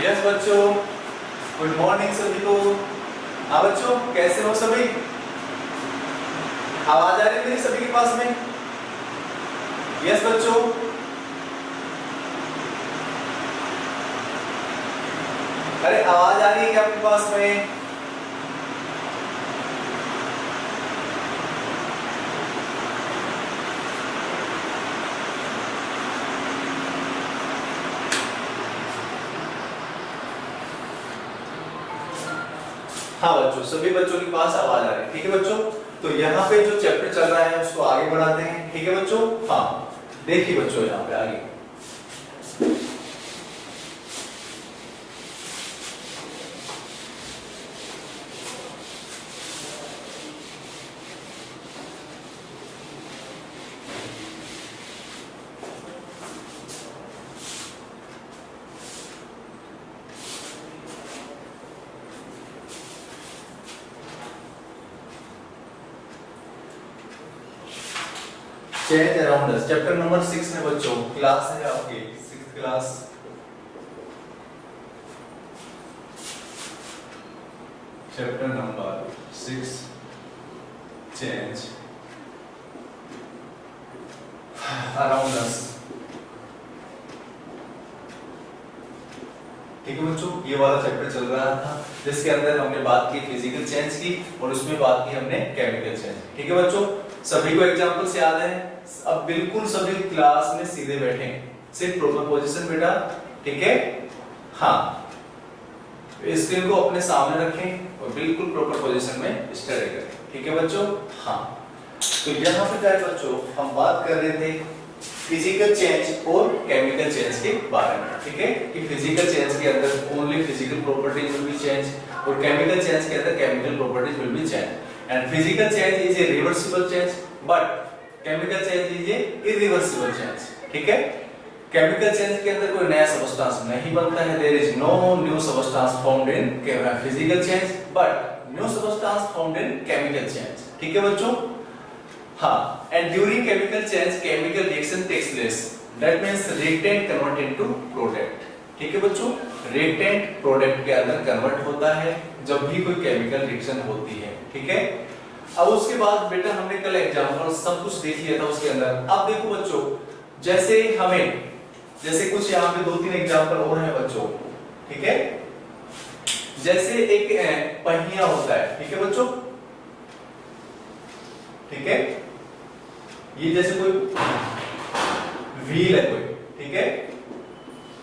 Yes बच्चों, good morning सभी को। हाँ बच्चों, कैसे हो सभी? आवाज आ रही है मेरी सभी के पास में? यस बच्चों, अरे आवाज आ रही है क्या आपके पास में? हाँ बच्चों, सभी बच्चों के पास आवाज आ रही है। ठीक है बच्चों, तो यहाँ पे जो चैप्टर चल रहा है उसको आगे बढ़ाते हैं। ठीक है बच्चों? हाँ, देखिए बच्चों यहाँ पे आगे। Change around us, chapter number 6 है बच्चों। क्लास है आपकी 6th class. Chapter number 6, change around us. ठीक है बच्चों, ये वाला चैप्टर चल रहा था जिसके अंदर हमने बात की फिजिकल चेंज की और उसमें बात की हमने केमिकल चेंज। ठीक है बच्चों, सभी को एग्जांपल्स याद है? अब बिल्कुल सभी क्लास में सीधे बैठे, सिर्फ प्रॉपर पोजीशन बेटा। ठीक है? हाँ, स्क्रीन को अपने सामने रखें और बिल्कुल प्रॉपर पोजीशन में स्टडी करें। ठीक है बच्चों? हाँ, तो यहाँ पे क्या है बच्चों, हम बात कर रहे थे फिजिकल चेंज और केमिकल चेंज के बारे में। ठीक है, कि फिजिकल चेंज के अंदर only physical properties will be change और केमिकल चेंज के अंदर chemical properties will be change. And physical change is a reversible change but chemical change is a irreversible change. ठीक है, केमिकल चेंज के अंदर कोई नया सबस्टेंस नहीं बनता है। There is no new substance found in physical change but new substance found in chemical change. ठीक है बच्चों? हाँ, and during chemical change chemical reaction takes place, that means reactant convert into product। ठीक है बच्चों, reactant product के अंदर convert होता है जब भी कोई केमिकल रिएक्शन होती है। ठीक है, अब उसके बाद बेटा हमने कल एग्जांपल सब कुछ देख लिया था उसके अंदर। अब देखो बच्चों, जैसे कुछ यहाँ पे 2-3 एग्जांपल और हैं बच्चों। ठीक है, जैसे एक पहिया होता है। ठीक है बच्चों? ठीक है, ये जैसे कोई व्हील है कोई। ठीक है,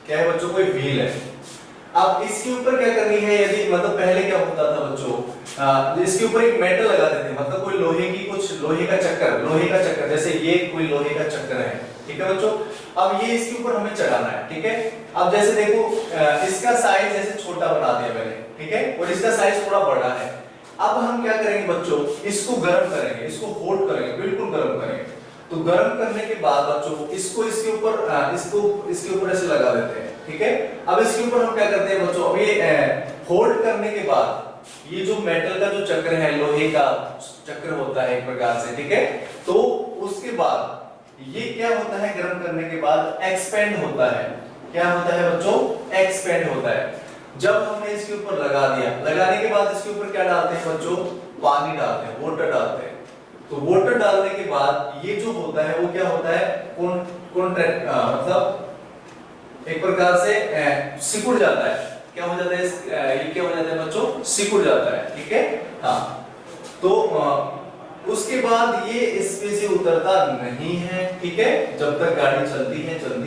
क्या है बच्चों? कोई व्हील है। अब इसके ऊपर क्या करनी है, यदि मतलब पहले क्या होता था बच्चों, इसके ऊपर एक मेटल लगा देते, मतलब कोई लोहे का चक्कर, जैसे ये कोई लोहे का चक्कर है। ठीक है बच्चों, अब ये इसके ऊपर हमें चढ़ाना है। ठीक है, अब जैसे देखो इसका साइज जैसे छोटा बना दिया मैंने। ठीक है, और इसका साइज थोड़ा बड़ा है। अब हम क्या करेंगे बच्चों, इसको गर्म करेंगे, इसको हॉट करेंगे, बिल्कुल गर्म करेंगे। तो गर्म करने के बाद बच्चों इसको इसके ऊपर ऐसे लगा देते हैं। ठीक है, अब इसके ऊपर हम क्या करते हैं बच्चों, अब ये होल्ड करने के बाद ये जो मेटल का जो चक्र है, लोहे का चक्र होता है एक प्रकार से। ठीक है, तो उसके बाद ये क्या होता है, गर्म करने के बाद एक्सपेंड होता है। क्या होता है बच्चों? एक्सपेंड होता है। जब हमने इसके ऊपर लगा दिया, लगाने के बाद इसके ऊपर क्या डालते हैं बच्चों? पानी डालते हैं, वाटर डालते हैं। तो वाटर डालने के बाद ये जो होता है वो क्या होता है, कॉन्ट्रैक्ट, मतलब एक प्रकार से सिकुड़ जाता है। क्या हो जाता है ये क्या हो जाता है बच्चों? सिकुड़ जाता है। ठीक है, हाँ, तो उसके बाद ये इस पे से उतरता नहीं है। ठीक है, जब तक गाड़ी चलती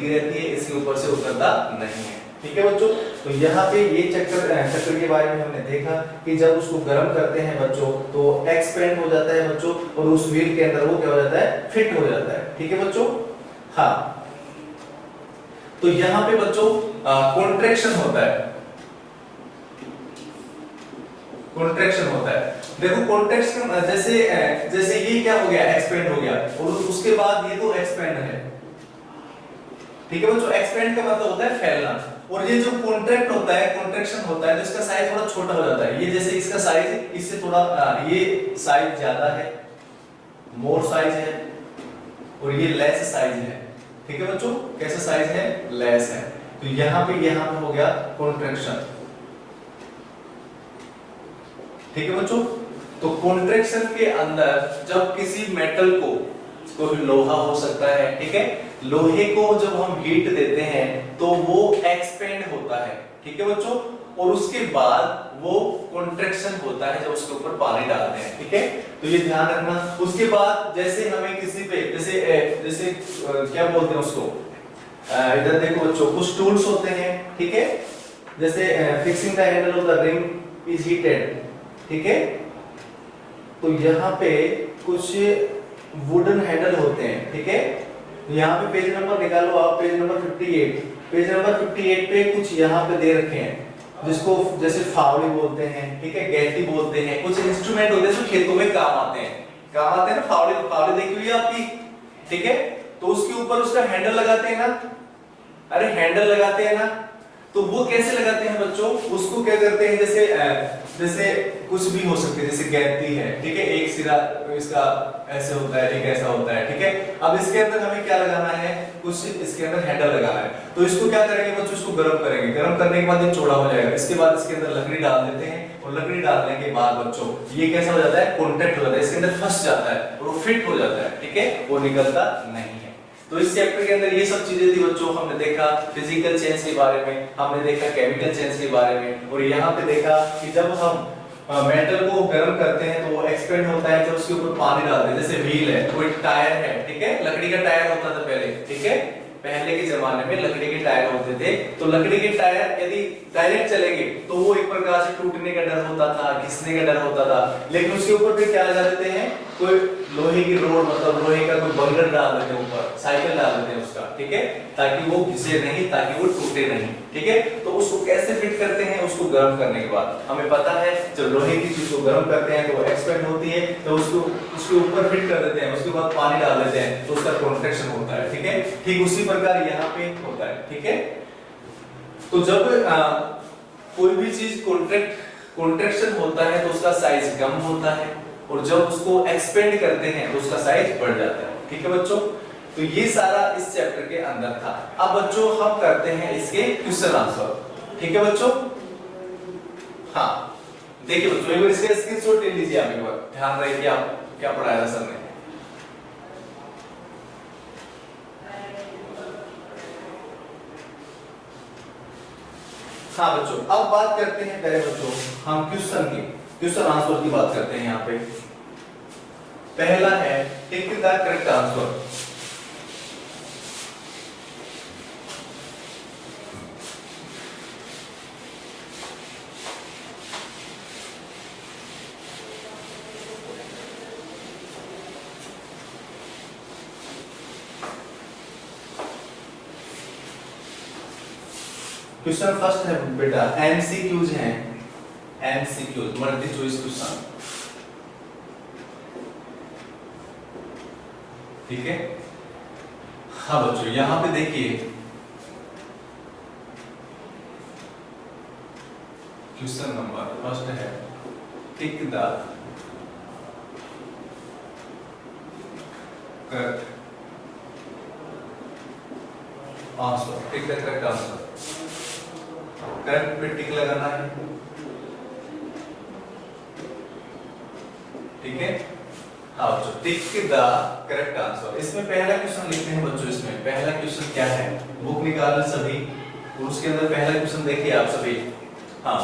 रहती है, इसके ऊपर से उतरता नहीं है। ठीक है बच्चों, तो यहाँ पे ये चक्कर के बारे में हमने देखा कि जब उसको गर्म करते हैं बच्चों तो एक्सपेंड हो जाता है बच्चों, और उस व्हील के अंदर वो क्या हो जाता है? फिट हो जाता है। ठीक है बच्चों? हाँ, तो यहाँ पे बच्चों कॉन्ट्रैक्शन होता है। कॉन्ट्रैक्शन होता है, देखो कॉन्ट्रैक्शन जैसे ये क्या हो गया? एक्सपेंड हो गया, और उसके बाद ये तो एक्सपेंड है। ठीक है बच्चों, एक्सपेंड का मतलब होता है फैलना, और ये जो कॉन्ट्रैक्ट होता है, कॉन्ट्रैक्शन होता है, तो इसका साइज थोड़ा छोटा हो जाता है। ये जैसे इसका साइज इससे थोड़ा ये साइज ज्यादा है, मोर साइज है, और ये लेस साइज है। ठीक है बच्चों, कैसा साइज है? लेस है। तो यहाँ पे हो गया कॉन्ट्रैक्शन। ठीक है बच्चों, तो कॉन्ट्रैक्शन के अंदर जब किसी मेटल को, कोई लोहा हो सकता है, ठीक है, लोहे को जब हम हीट देते हैं तो वो एक्सपेंड होता है, ठीक है बच्चों, और उसके बाद वो कॉन्ट्रैक्शन होता है जब उसके ऊपर पानी डालते हैं, ठीक है, तो ये ध्यान रखना। उसके बाद जैसे हमें किसी पे जैसे क्या बोलते हैं उसको, इधर देखो बच्चों, कुछ टूल्स होते हैं, ठीक है, जैसे fixing the handle of the ring is heated, ठीक है, तो यहाँ पे कुछ वुडन हैंडल होते हैं, ठीक है, यहाँ पे पेज नंबर निकालो आप, पेज नंबर 58, पेज नंबर 58 पे कुछ यहाँ पे दे रखे हैं जिसको जैसे फावड़ी बोलते हैं, ठीक है, गैती बोलते हैं, कुछ इंस्ट्रूमेंट होते हैं जो खेतों में काम आते हैं ना, फावड़ी देखी हुई है आपकी, ठीक है, तो उसके ऊपर उसका हैंडल लगाते हैं ना, अरे हैंडल लगाते हैं ना, तो वो कैसे लगाते हैं बच्चों, उसको क्या करते हैं, जैसे कुछ भी हो सकते हैं, जैसे गैती है, ठीक है, एक सिरा इसका ऐसे होता है, एक ऐसा होता है, ठीक है, अब इसके अंदर हमें क्या लगाना है, कुछ इसके अंदर हैंडल लगाना है, तो इसको क्या करेंगे बच्चों, इसको गर्म करेंगे, गर्म करने के बाद ये चौड़ा हो जाएगा, इसके बाद इसके अंदर लकड़ी डाल देते हैं, और लकड़ी डालने के बाद बच्चों ये कैसा हो जाता है, कॉन्टैक्ट हो जाता है, इसके अंदर फंस जाता है और वो फिट हो जाता है, ठीक है, वो निकलता नहीं है। तो इस चैप्टर के अंदर ये सब चीजें थी बच्चों, हमने देखा फिजिकल चेंज के बारे में, हमने देखा केमिकल चेंज के बारे में, और यहाँ पे देखा कि जब हम मेटल को गर्म करते हैं तो वो एक्सपेंड होता है जब उसके ऊपर पानी डालते हैं, जैसे व्हील है, कोई टायर है, ठीक है, लकड़ी का टायर होता था पहले, ठीक है, पहले के जमाने में लकड़ी के टायर होते थे, तो लकड़ी के टायर यदि डायरेक्ट चलेंगे तो वो एक प्रकार से टूटने का डर होता था, घिसने का डर होता था, लेकिन उसके ऊपर फिर क्या लगा देते हैं, कोई लोहे की रोड, मतलब लोहे का कोई बंगर डाल देते हैं ऊपर, साइकिल डाल देते हैं उसका, ठीक है, ताकि वो घिसे नहीं, ताकि वो टूटे नहीं, ठीक है, तो उसको कैसे फिट करते हैं, उसको गर्म करने के बाद हमें पता है, जब लोहे की चीज को गर्म करते हैं तो वो एक्सपेंड होती है, तो उसको उसके ऊपर फिट कर देते हैं, उसके बाद पानी डाल देते हैं तो उसका कॉन्ट्रैक्शन होता है, ठीक है, ठीक उसी प्रकार यहाँ पे होता है, ठीक है, तो जब कोई भी चीज कॉन्ट्रैक्शन होता है तो उसका साइज कम होता है, और जब उसको एक्सपेंड करते हैं तो उसका साइज बढ़ जाता है, ठीक है बच्चों, तो ये सारा इस चैप्टर के अंदर था। अब बच्चों हम करते हैं इसके क्वेश्चन आंसर, ठीक है बच्चों, हाँ देखिए बच्चों, एक बार इसके स्क्रीनशॉट ले लीजिए आप, एक बार ध्यान रहे कि आप क्या पढ़ाया था सर ने। हाँ बच्चों, अब बात करते हैं पहले बच्चों हम क्वेश्चन आंसर की बात करते हैं। यहाँ पे पहला है tick the correct answer. Question first है बेटा, एमसीक्यूज हैं, एमसीक्यूज मल्टी चॉइस क्वेश्चन, ठीक है। हाँ बच्चों यहां पे देखिए क्वेश्चन नंबर फर्स्ट है tick the correct answer, tick the correct answer, correct पे टिक लगाना है, ठीक है। हाँ बच्चों टिक द करेक्ट आंसर, इसमें पहला क्वेश्चन लिखते हैं बच्चों, इसमें पहला क्वेश्चन क्या है, बुक निकाल सभी, और उसके अंदर पहला क्वेश्चन देखिए आप सभी। हाँ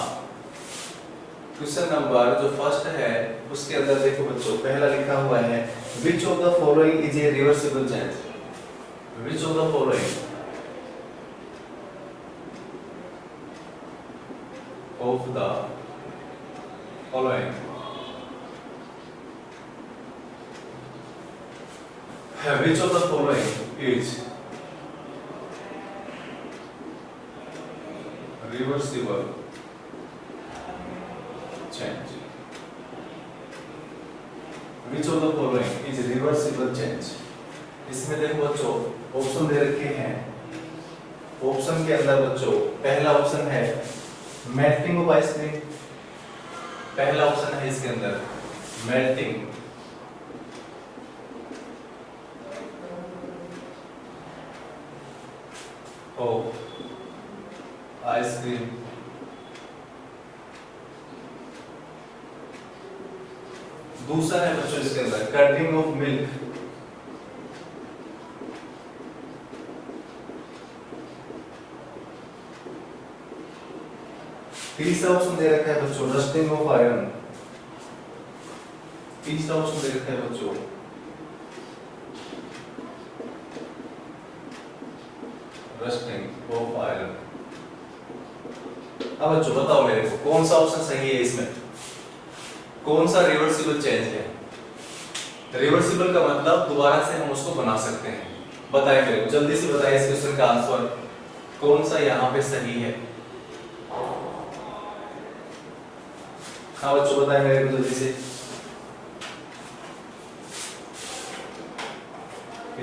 क्वेश्चन नंबर जो फर्स्ट है उसके अंदर देखो बच्चों, पहला लिखा हुआ है विच of the following is a reversible change, which of the following of the following which of the following is reversible change, which of the following is reversible change। इसमें देखो बच्चों ऑप्शन दे रखे हैं, ऑप्शन के अंदर बच्चों पहला ऑप्शन है मेल्टिंग ऑफ आइसक्रीम, पहला ऑप्शन है इसके अंदर मेल्टिंग ऑफ आइसक्रीम, दूसरा है बच्चों इसके अंदर कर्डिंग ऑफ मिल्क, तीसरा ऑप्शन दे रखा है बच्चों रस्टिंग ऑफ आयरन, तीसरा ऑप्शन दे रखा है बच्चों रस्टिंग ऑफ आयरन। अब बच्चों बताओ मेरे को कौन सा ऑप्शन सही है, इसमें कौन सा रिवर्सिबल चेंज है? रिवर्सिबल का मतलब दोबारा से हम उसको बना सकते हैं। बताएं मेरे को, जल्दी से बताएं इस क्वेश्चन का आंसर कौन सा यहाँ पे सही है। हाँ बच्चों बताएं मेरे को जल्दी से।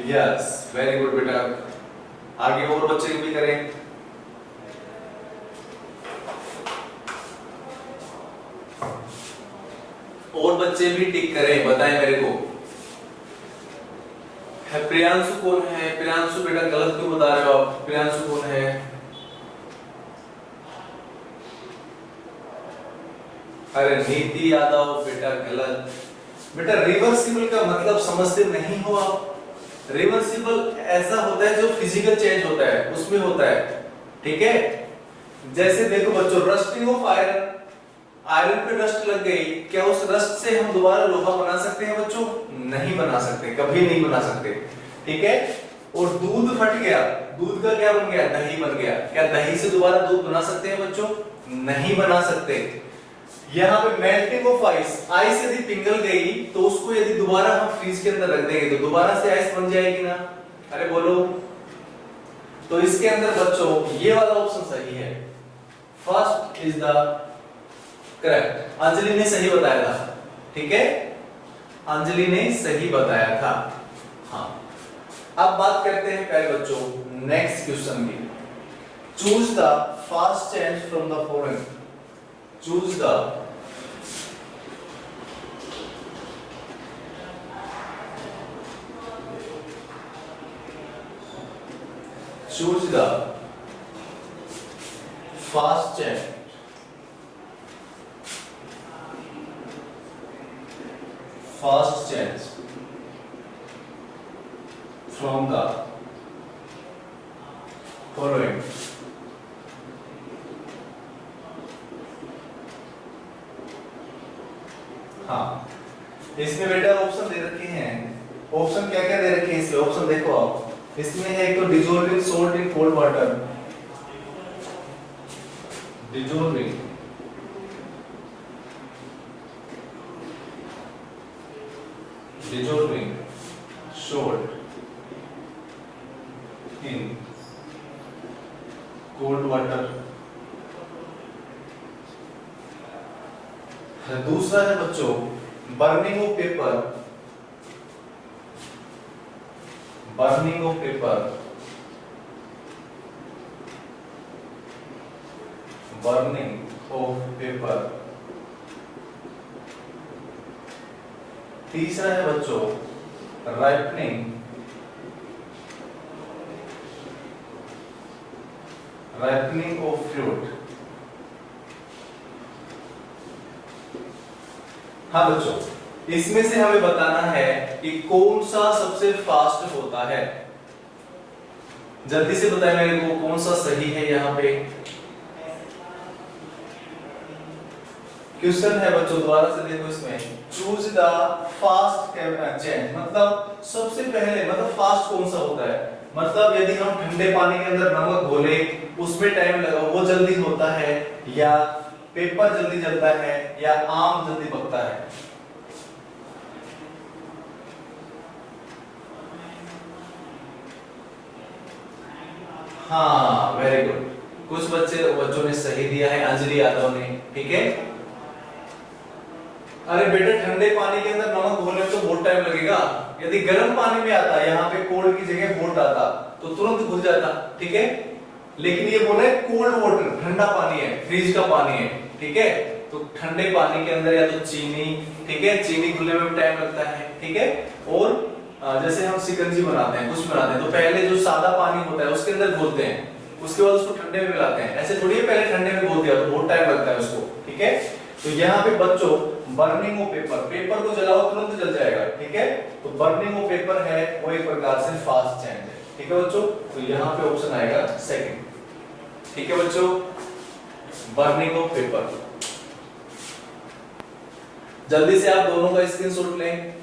यस वेरी गुड बेटा, आगे और बच्चे भी करें। और बच्चे भी टिक करें, बताएं मेरे को। है प्रियांशु कौन है? प्रियांशु बेटा गलत क्यों बता रहे हो आप? प्रियांशु कौन है? अरे नीति यादव बेटा गलत। बेटा रिवर्सिबल का मतलब समझते नहीं हो आप। रिवर्सिबल ऐसा होता है जो फिजिकल चेंज होता है उसमें होता है, ठीक है। जैसे देखो बच्चों रस्टिंग ऑफ आयरन, आयरन पे रस्ट लग गई, क्या उस रस्ट से हम दोबारा लोहा बना सकते हैं बच्चों? नहीं बना सकते, कभी नहीं बना सकते, ठीक है। और दूध फट गया, दूध का क्या बन गया? दही बन गया, क्या दही से दोबारा दूध बना सकते हैं बच्चों? नहीं बना सकते। यहाँ पे मेल्टिंग ऑफ आइस, आइस यदि पिघल गई तो उसको यदि दोबारा हम फ्रीज के अंदर रख देंगे तो दोबारा से आइस बन जाएगी ना? अरे बोलो। तो इसके अंदर बच्चों ये वाला ऑप्शन सही है, first is the correct. Anjali ने सही बताया था, ठीक है, अंजलि ने सही बताया था। हाँ अब बात करते हैं पहले बच्चों नेक्स्ट क्वेश्चन की। Choose the fast change from the following, choose the fast change from the following। हाँ इसमें बेटा ऑप्शन दे रखे हैं, ऑप्शन क्या क्या दे रखे हैं इसमें? ऑप्शन देखो आप, इसमें है एक तो dissolving salt in cold water, dissolving salt in cold water. दूसरा है बच्चों burning of paper, burning of paper, burning of paper. तीसरा है बच्चों राइपनिंग, राइपनिंग ऑफ फ्रूट। हाँ बच्चों इसमें से हमें बताना है कि कौन सा सबसे फास्ट होता है। जल्दी से बताएं मेरे को कौन सा सही है। यहाँ पे क्वेश्चन है बच्चों, दोबारा से देखो इसमें, चूज द फास्ट चेंज, मतलब सबसे पहले मतलब फास्ट कौन सा होता है? मतलब यदि हम ठंडे पानी के अंदर नमक घोले उसमें टाइम लगा, वो जल्दी होता है, या पेपर जल्दी जलता है, या आम जल्दी पकता है? हाँ वेरी गुड, कुछ बच्चों ने सही दिया है, अंजलि यादव ने, ठीक है। अरे बेटे ठंडे पानी के अंदर नमक घोलने तो बहुत टाइम लगेगा, यदि गर्म पानी में आता, यहाँ पे कोल्ड की जगह हॉट आता तो तुरंत घुल जाता, ठीक है। लेकिन ये बोले कोल्ड वाटर, ठंडा पानी है, फ्रिज का पानी है, ठीक है। तो ठंडे पानी के अंदर या तो चीनी, ठीक है, चीनी घुलने में टाइम लगता है, ठीक है। और जैसे हम शिकंजी बनाते हैं, कुछ बनाते हैं, तो पहले जो सादा पानी होता है उसके अंदर घोलते हैं, उसके बाद उसको ठंडे में मिलाते हैं। ऐसे थोड़ी है पहले ठंडे में घोल दिया तो बहुत टाइम लगता है उसको, ठीक है। तो यहाँ पे बच्चों बर्निंग ऑफ पेपर, पेपर को जलाओ तुरंत जल जाएगा, ठीक है। तो बर्निंग ऑफ पेपर है वो एक प्रकार से फास्ट चेंज है, ठीक है बच्चों। तो यहाँ पे ऑप्शन आएगा सेकंड, ठीक है बच्चों, बर्निंग ऑफ पेपर। जल्दी से आप दोनों का स्क्रीनशॉट लें।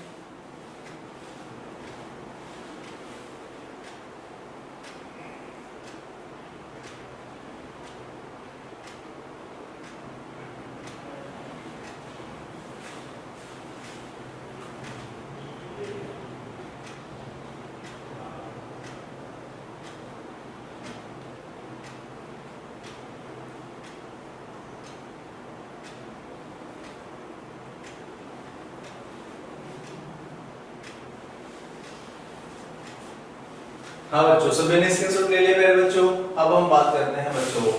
हाँ बच्चों, सभी ने स्क्रीनशॉट ले लिया मेरे बच्चों। अब हम बात करते हैं बच्चों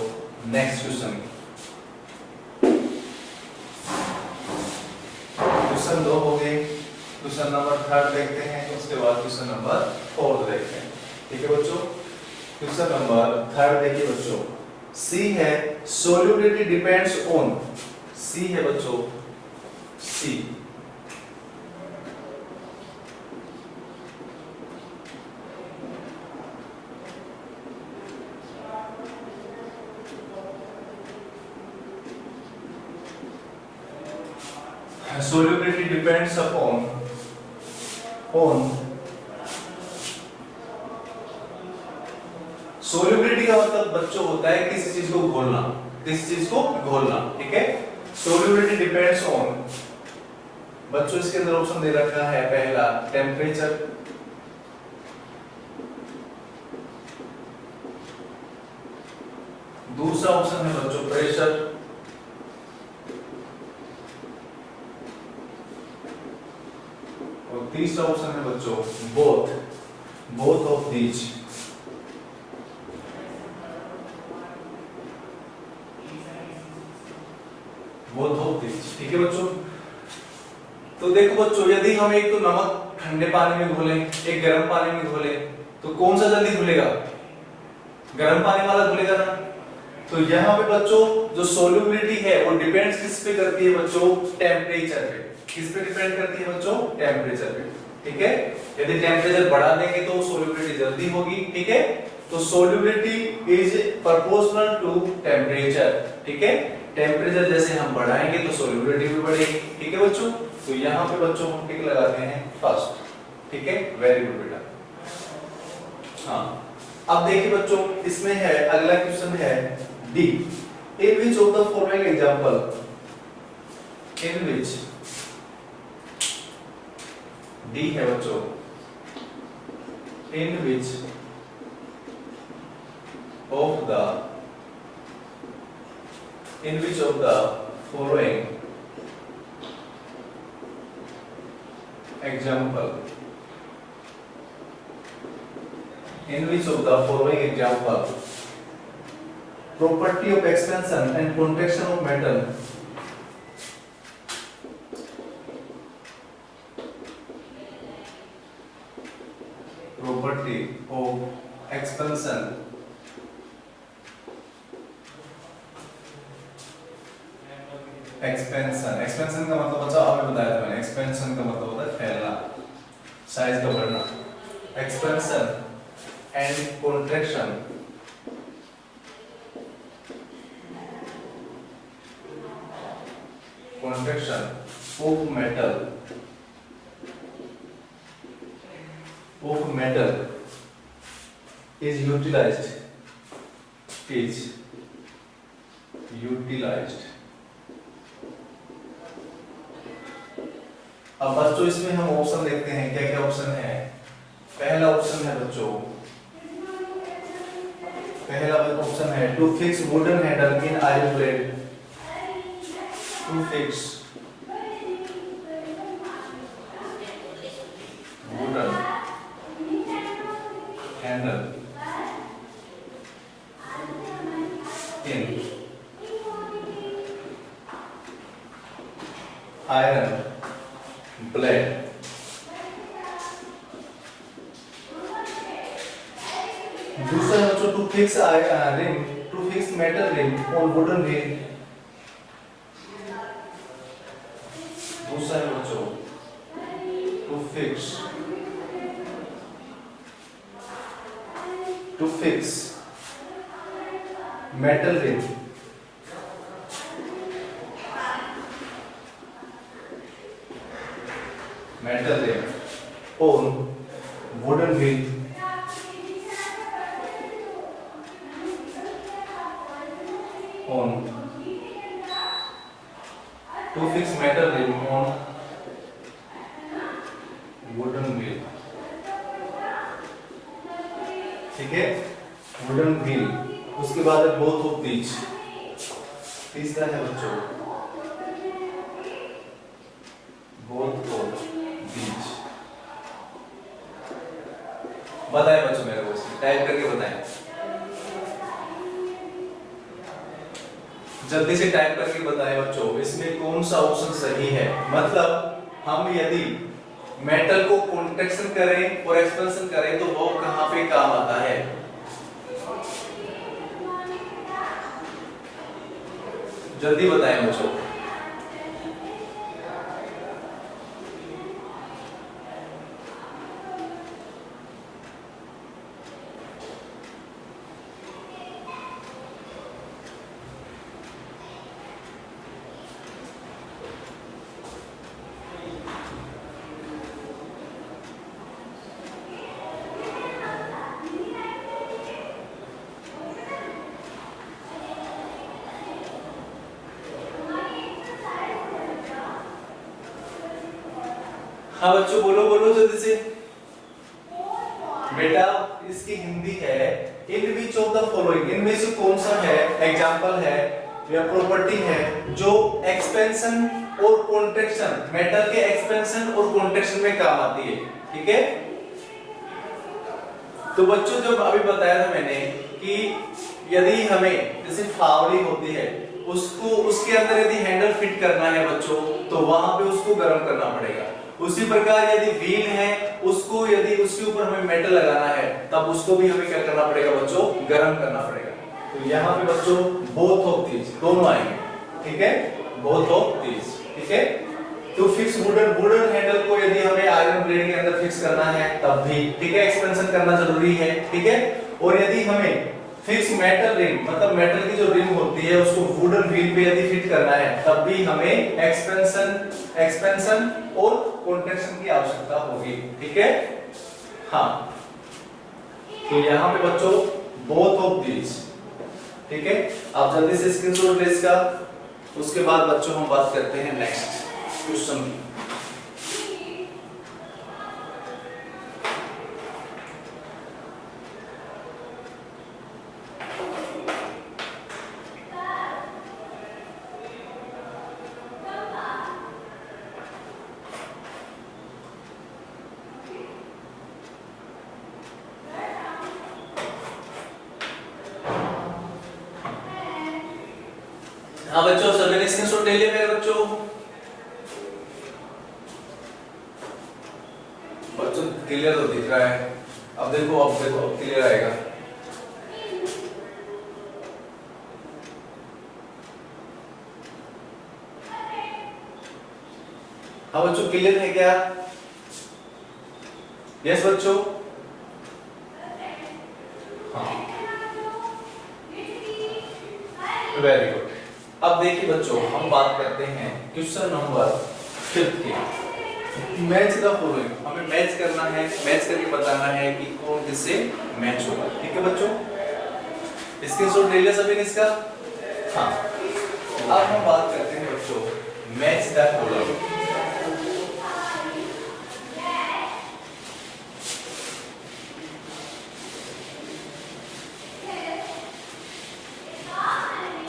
नेक्स्ट क्वेश्चन की। क्वेश्चन 2 हो गए, क्वेश्चन नंबर 3 देखते हैं, उसके बाद क्वेश्चन नंबर 4 देखते हैं, ठीक है बच्चों। क्वेश्चन नंबर 3 देखिए बच्चों, सी है सोल्युबिलिटी डिपेंड्स ऑन, सी है बच्चों, सी solubility depends upon solubility का मतलब बच्चों होता है किसी चीज को घोलना, किसी चीज को घोलना, ठीक है। solubility depends on, बच्चों इसके अंदर ऑप्शन दे रखा है पहला टेम्परेचर, दूसरा ऑप्शन है बच्चों प्रेशर, और तीसरा ऑप्शन है बच्चों both of these. Both of these, ठीक है बच्चों। तो देखो बच्चों, यदि हम एक तो नमक ठंडे पानी में घोलें, एक गर्म पानी में घोलें, तो कौन सा जल्दी घुलेगा? गर्म पानी वाला घुलेगा ना। तो यहाँ पे बच्चों जो सोल्युबिलिटी है वो डिपेंड्स किस पे करती है बच्चों? टेम्परेचर पे। किस पे डिपेंड करती है बच्चों? टेम्परेचर पे, ठीक है। यदि टेम्परेचर बढ़ा देंगे तो सोल्युबिलिटी जल्दी होगी, ठीक है। तो solubility is proportional to temperature, ठीक है। टेम्परेचर जैसे हम बढ़ाएंगे तो सोल्युबिलिटी भी बढ़ेगी, ठीक है बच्चों। तो यहाँ पे बच्चों हम टिक लगाते हैं फर्स्ट, ठीक है। वेरी गुड बेटा। हाँ, अब देखिए बच्चों, इसमें है अगला क्वेश्चन है D, in which of the following example, in which, D है बच्चों, in which of the, in which of the following example, in which of the following example property of expansion and contraction of metal, property of expansion expansion का मतलब बच्चा आपने बताया था मैंने, expansion का मतलब होता है फैलना, साइज का बढ़ना। Expansion and contraction of metal is utilised, अब बच्चों इसमें हम ऑप्शन देखते हैं, क्या क्या ऑप्शन है। पहला ऑप्शन है बच्चों, पहला ऑप्शन है to fix wooden handle in iron plate, to fix wooden handle in iron plate. दूसरा है बच्चों to fix ring, to fix metal ring on wooden wheel. दूसरा है बच्चों to fix metal ring on wooden wheel। on to fix metal ring on wooden wheel। ठीक है, wooden wheel। उसके बाद है both of these। तीसरा है बच्चों both of these। बताएं बच्चों मेरे को, टाइप करके बताएं, जल्दी से टाइप करके बताएं बच्चों इसमें कौन सा ऑप्शन सही है। मतलब हम यदि मेटल को कॉन्ट्रैक्शन करें और एक्सपेंशन करें तो वो कहां पे काम आता है। जल्दी बताएं बच्चों। हाँ बच्चों बोलो बोलो जल्दी से। बेटा इसकी हिंदी है इन विच ऑफ द फॉलोइंग, इनमें से कौन सा है एग्जांपल है या प्रॉपर्टी है जो एक्सपेंशन और कॉन्ट्रैक्शन, मेटल के एक्सपेंशन और कॉन्ट्रैक्शन में काम आती है। ठीक है, तो बच्चों जब अभी बताया था मैंने कि यदि हमें जैसे फावड़ी होती है उसको, उसके अंदर यदि हैंडल फिट करना है बच्चों तो वहां पे उसको गर्म करना पड़ेगा। उसी प्रकार यदि व्हील है उसको, यदि उसके ऊपर हमें मेटल लगाना है तब उसको भी हमें क्या करना पड़ेगा बच्चों, गर्म करना पड़ेगा। तो यहाँ पे बच्चों बोथ ऑफ दीज दोनों आएंगे। ठीक है, बोथ ऑफ दीज। ठीक है, तो फिक्स वुडन हैंडल को यदि हमें आयरन ब्लेड के अंदर फिक्स करना है तब भी ठीक है, एक्सपेंशन करना जरूरी है। ठीक है, और यदि हमें फिक्स मेटल रिंग मतलब मेटल की जो रिंग होती है उसको वुडन व्हील पे यदि फिट करना है तब भी हमें एक्सपेंशन और कॉन्ट्रैक्शन की आवश्यकता होगी। ठीक है, हाँ तो यहाँ पे बच्चों बोथ ऑफ दीज। ठीक है, आप जल्दी से स्क्रीनशॉट ले इसका। उसके बाद बच्चों हम बात करते हैं नेक्स्ट क्वेश्चन की। हाँ बच्चों सभी ने स्क्रीनशॉट ले लिया मेरे बच्चों? बच्चों क्लियर तो दिख रहा है। अब देखो अब क्लियर आएगा। हाँ बच्चों क्लियर है क्या? यस बच्चों, हाँ वेरी गुड। अब देखिए बच्चों हम बात करते हैं क्वेश्चन नंबर 5 की। मैच द फॉलोइंग, हमें मैच करना है, मैच करके बताना है कि कौन किससे मैच होगा। ठीक है बच्चों, स्क्रीनशॉट ले लिया सभी ने इसका? हाँ, अब हम बात करते हैं बच्चों मैच द फॉलोइंग।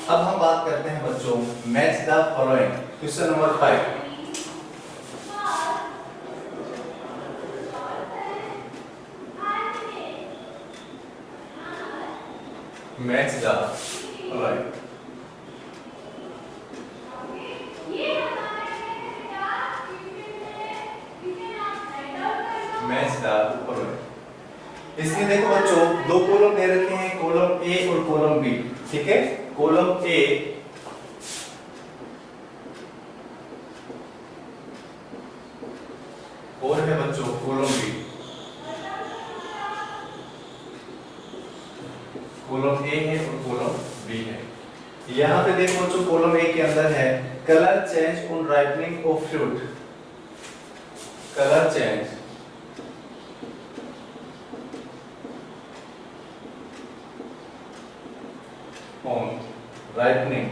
अब हम बात करते हैं बच्चों match the following, question number 5। Match the following, match the following. इसमें देखो बच्चों दो कॉलम दे रखे हैं, कॉलम ए और कॉलम बी। ठीक है, कॉलम ए और है बच्चों कॉलम बी। कॉलम ए है और कॉलम बी है। यहाँ पे देखो बच्चों कॉलम ए के अंदर है colour change on ripening of fruit. Colour change on ripening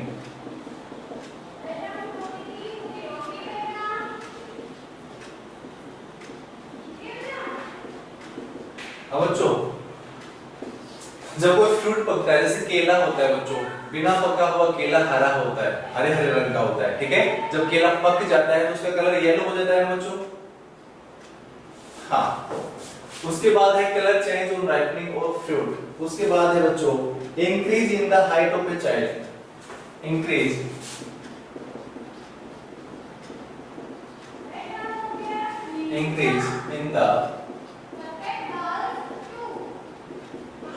अब बच्चों जब कोई फ्रूट पकता है, जैसे केला होता है बच्चों, बिना पका हुआ केला हरा होता है, हरे हरे रंग का होता है। ठीक है, जब केला पक जाता है तो उसका कलर येलो हो जाता है बच्चों। हाँ, उसके बाद है colour change on ripening of fruit. उसके बाद है बच्चों increase in the height of a child. Increase in the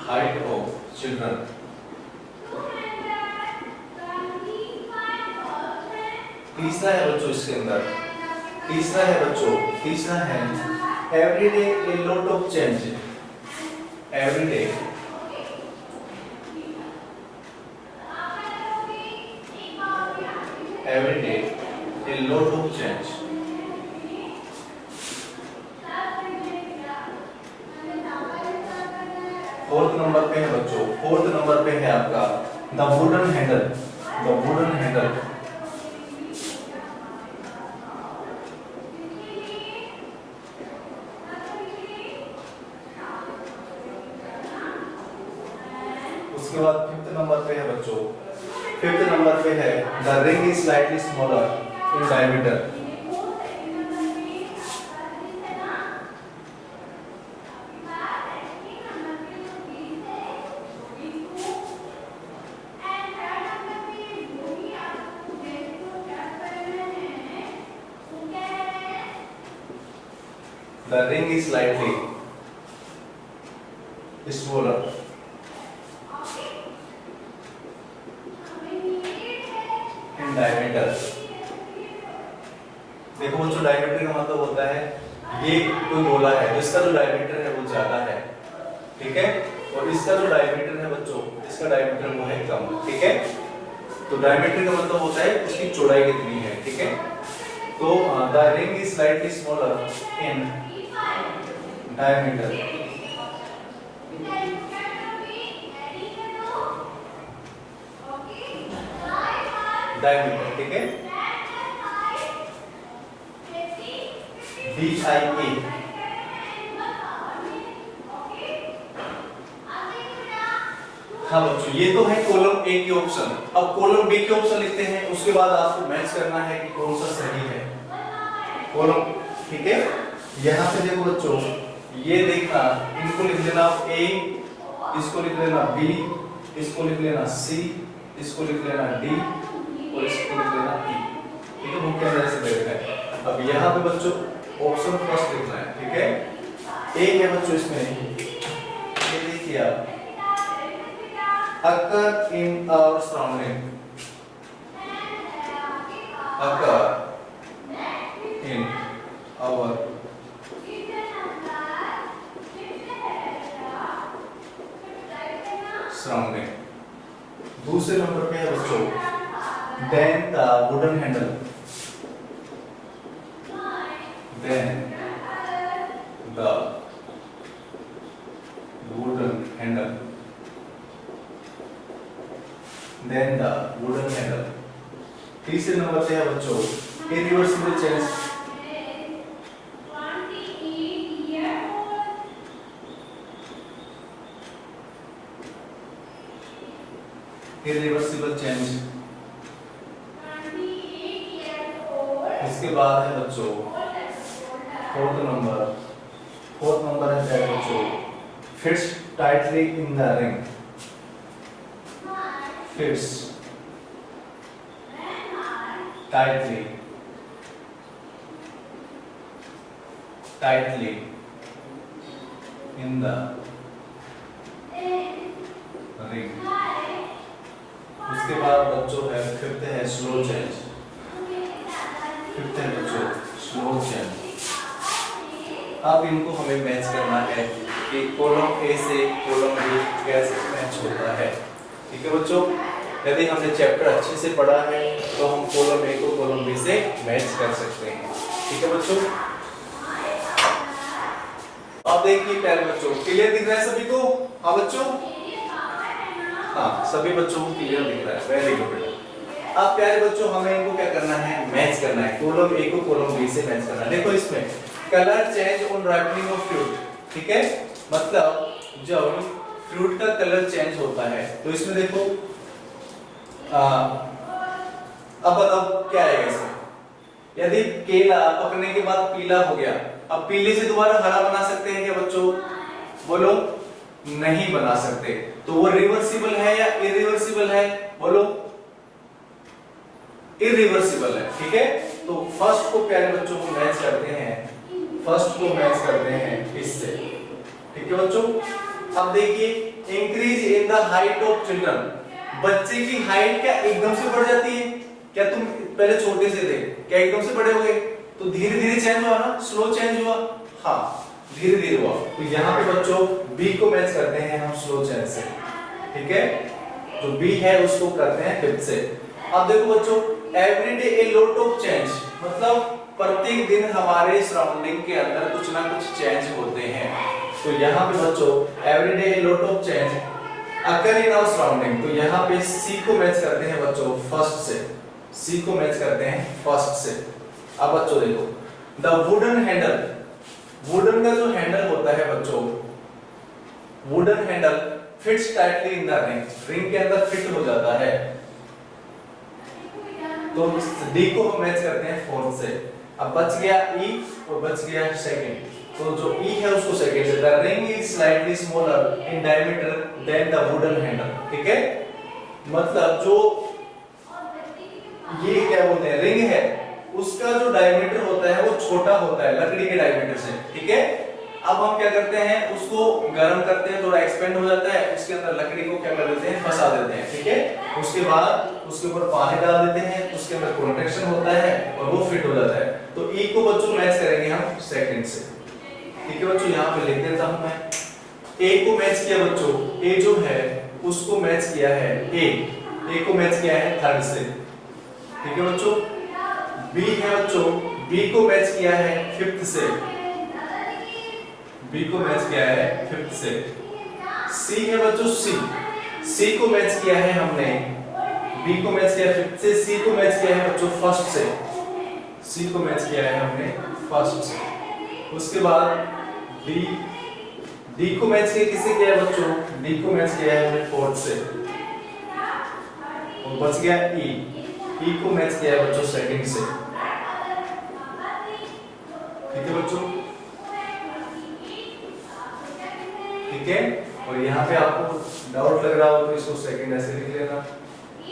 height of children. तीसरा है बच्चों इसके अंदर, तीसरा है बच्चों, तीसरा है every day A lot of change. Every day every day a lot of change। Fourth number पे है बच्चों, फोर्थ नंबर पे है आपका the wooden handle. The wooden handle उसके बाद फिफ्थ नंबर पे है बच्चों, फिफ्थ नंबर पे है the ring is slightly smaller in diameter. The ring is slightly smaller in diameter। देखो बच्चों डायमीटर का मतलब होता है ये कोई गोला है तो इसका जो डायमीटर है वो ज्यादा है। ठीक है, और इसका जो डायमीटर है बच्चों, इसका डायमीटर वो है कम। ठीक है, तो डायमीटर का मतलब होता है उसकी चौड़ाई कितनी है। ठीक है, तो the ring is slightly smaller in diameter। diameter ठीक है, DIA। हाँ बच्चों, ये तो है कॉलम ए की ऑप्शन। अब कॉलम बी के ऑप्शन लिखते हैं, उसके बाद आपको मैच करना है कि कौन सा सही है कॉलम। ठीक है, यहाँ पे देखो बच्चों, ये देखना, इनको लिख लेना ए, इसको लिख लेना बी, इसको लिख लेना सी, इसको लिख लेना डी और इसको लिख लेना ई। ठीक है, बुक के अंदर ऐसे लिखना है। अब यहाँ पे बच्चों ऑप्शन फर्स्ट लिखना है। ठीक है, ए है बच्चों इसमें, ये देखिए आप, occur in our surrounding, occur in our surrounding। दूसरे नंबर पे है बच्चों then the wooden handle, then the wooden handle, then the wooden handle। तीसरे नंबर पे है बच्चों irreversible change, irreversible change। इसके बाद है बच्चों फोर्थ नंबर है बच्चों fits tightly in the ring, fits tightly in the ring. उसके बाद बच्चों है फिफ्थ है स्लो चेंज। फिफ्थ है बच्चों स्लो चेंज। अब इनको हमें मैच करना है कि कॉलम ए से कॉलम बी कैसे मैच होता है। ठीक है बच्चों, यदि हमने चैप्टर अच्छे से पढ़ा है तो हम कॉलम ए को कॉलम बी से मैच कर सकते हैं। ठीक है बच्चों, अब देखिए प्यारे बच्चों, क्लियर दिख रहा है सभी को? हाँ बच्चों, हाँ सभी बच्चों को क्लियर दिख रहा है, वेरी गुड बेटा। अब प्यारे बच्चों हमें इनको क्या करना है, मैच करना है, कॉलम ए को कॉलम बी से मैच करना है। देखो इसमें colour change on ripening of fruit, ठीक है, मतलब जब फ्रूट का कलर चेंज होता है तो इसमें देखो अब बताओ क्या आएगा इसमें। यदि केला पकने के बाद पीला हो गया, अब पीले से दोबारा हरा बना सकते हैं क्या बच्चों? बोलो, नहीं बना सकते। तो वो रिवर्सिबल है या इरिवर्सिबल है? बोलो, इरिवर्सिबल है। ठीक है, तो फर्स्ट को प्यारे बच्चों को मैच करते हैं, फर्स्ट को मैच करते हैं इससे। ठीक है बच्चों, अब देखिए increase in the height of children, बच्चे की हाइट क्या एकदम से बढ़ जाती है क्या? तुम पहले छोटे से थे, क्या एकदम से बड़े हो गए? तो धीरे धीरे चेंज हुआ ना, स्लो चेंज हुआ। हाँ धीरे धीरे हुआ। तो यहाँ पे बच्चों बी को मैच करते हैं हम स्लो चेंज से। ठीक है, जो बी है उसको करते हैं फिफ्थ से। अब देखो बच्चों, everyday a lot of change, मतलब प्रत्येक दिन हमारे सराउंडिंग के अंदर कुछ ना कुछ चेंज होते हैं। तो यहाँ पे बच्चों everyday a lot of change occur in our surrounding, तो यहाँ पे सी को मैच करते हैं बच्चों फर्स्ट से, सी को मैच करते हैं फर्स्ट से। अब बच्चों देखो द वुडन हैंडल, वुडन का जो हैंडल होता है बच्चों, wooden handle fits tightly in the ring, ring के अंदर फिट हो जाता है। तो डी को हम मैच करते हैं फोर्थ से। अब बच गया ई और बच गया सेकंड, तो जो ई है उसको सेकंड से। The ring is slightly smaller in diameter than the wooden handle. ठीक है, मतलब जो ये क्या बोलते हैं रिंग है, उसका जो डायमीटर होता है वो छोटा होता है लकड़ी के डायमीटर से। ठीक है, अब हम क्या करते हैं, उसको गर्म करते हैं, थोड़ा एक्सपेंड हो जाता है, उसके अंदर लकड़ी को क्या कर देते हैं, फंसा देते हैं। ठीक है, उसके बाद उसके ऊपर पानी डाल देते हैं, उसके अंदर कॉन्ट्रैक्शन होता है और वो फिट हो जाता है। तो ई को बच्चों मैच करेंगे हम सेकंड से। ठीक है बच्चों, यहाँ पे लिख देता हूं मैं। ए को मैच किया बच्चों, ए जो है उसको मैच किया है ए को मैच किया है थर्ड से। ठीक है बच्चों, बी है बच्चों, बी को मैच किया है फिफ्थ से, बी को मैच किया है फिफ्थ से। सी है बच्चों, सी को मैच किया है हमने, बी को मैच किया फिफ्थ से, सी को मैच किया है बच्चों फर्स्ट से, सी को मैच किया है हमने फर्स्ट से। उसके बाद डी को मैच किया किससे किया है बच्चों, डी को मैच किया है हमने फोर्थ से। और बच गया ई को मैच किया है बच्चों सेकंड से। ठीक है बच्चों, ठीक है, और यहाँ पे आपको डाउट लग रहा हो तो इसको सेकंड ऐसे लिख लेना,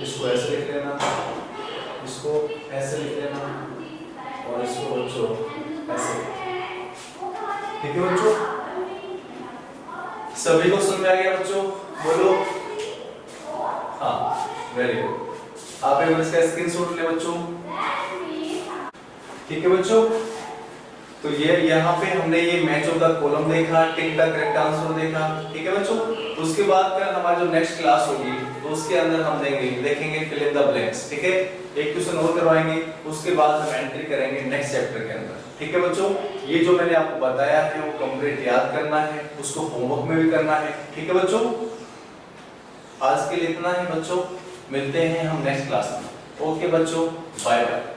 इसको ऐसे लिख लेना, इसको ऐसे लिख लेना और इसको बच्चों ऐसे। ठीक है बच्चों, सभी को समझ आ गया बच्चों? बोलो हाँ, वेरी गुड। आप एक बार इसका स्क्रीनशॉट ले बच्चों। ठीक है बच्चों, तो ये यहाँ पे हमने ये मैच ऑफ द कॉलम देखा, टिक द करेक्ट आंसर देखा। ठीक है बच्चों, उसके बाद कल हमारी जो नेक्स्ट क्लास होगी तो उसके अंदर हम देखेंगे फिल इन द ब्लैंक्स। ठीक है, एक क्वेश्चन और करवाएंगे, उसके बाद हम एंट्री करेंगे नेक्स्ट चैप्टर के अंदर। ठीक है बच्चों, ये जो मैंने आपको बताया है वो कंप्लीट याद करना है, उसको होमवर्क में भी करना है। ठीक है बच्चों, आज के लिए इतना ही बच्चों, मिलते हैं हम नेक्स्ट क्लास में। ओके बच्चों, बाय बाय।